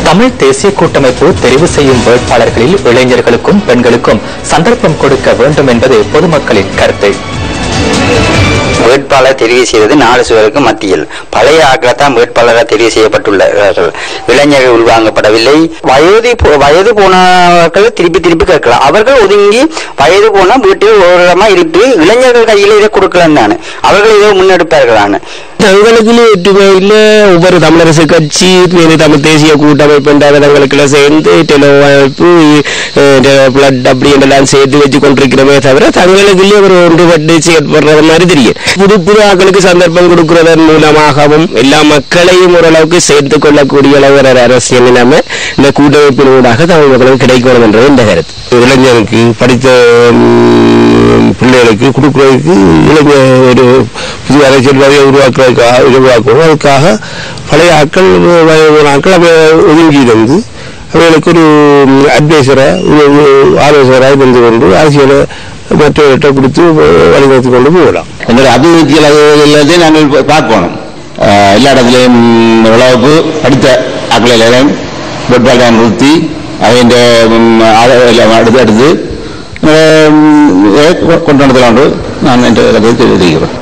தமிழ் தேசிய கூட்டமைப்பு தெரிவு செய்யும் வேட்பாளர்களில் இளைஞர்களுக்கும் பெண்களுக்கும் சந்தர்ப்பம் கொடுக்க வேண்டும் என்பது பொதுமக்களின் கருத்து. வேட்பாளர் தெரிவு செய்தது 4 சுவருக்கு மத்தியில் பழைய ஆட்கள்தான் வேட்பாளராக தெரிவு செய்யப்பட்டுள்ளார்கள். இளைஞர்கள் உள்வாங்கப்படவில்லை. வயது போனவர்கள் திருப்பி கேட்கலாம். அவர்கள் ஒதுங்கி வயது போன வீட்டில் ஓரமா இருக்கு. இளைஞர்கள் கையில இதை கொடுக்கலாம் தானே, அவர்கள் இதை முன்னெடுப்பார்களான தங்களுக்குள்ளே ஒற்றுமையில் ஒவ்வொரு தமிழரசு கட்சி தமிழ் தேசிய கூட்டமைப்பு என்ற தங்களுக்குள்ள சேர்ந்து அமைப்பு பிளட் அப்படி என்றெல்லாம் சேர்த்து வச்சு கொண்டிருக்கிறமே தவிர தங்களுக்குள்ளே ஒரு ஒன்றுபட்டு செயற்படுறது மாதிரி தெரியும். புது ஆக்களுக்கு சந்தர்ப்பம் கொடுக்கிறதன் மூலமாகவும் எல்லா மக்களையும் ஓரளவுக்கு சேர்த்துக் கொள்ளக்கூடிய அளவு அரசியல் நிலைமை இந்த கூட்டமைப்பின் ஊடாக தமிழ் மக்களுக்கு கிடைக்கணும் என்றது இந்த கருத்து. இளைஞருக்கு படித்த பிள்ளைகளுக்கு கொடுக்கிறதுக்கு இளைஞர் ஒரு புதிய அரசியல்வாதியை உருவாக்குவோம். அதுக்காக பழைய ஆட்கள் ஒதுங்கி இருந்து அவர்களுக்கு ஒரு ஆலோசகராக இருந்து கொண்டு அரசியலை மற்றவர்கிட்ட கொடுத்து வழிநடத்தி கொண்டு போகலாம். எங்களுடைய அபிவிருத்தி நாங்கள் பார்க்கணும். எல்லா இடத்துலையும் உழவுக்கு படித்த ஆட்களை எல்லாரும் வேட்பாளரை நிறுத்தி அடுத்து கொண்டு நடத்தலாம் நான் என்ற கருத்தை தெரிவிக்கிறேன்.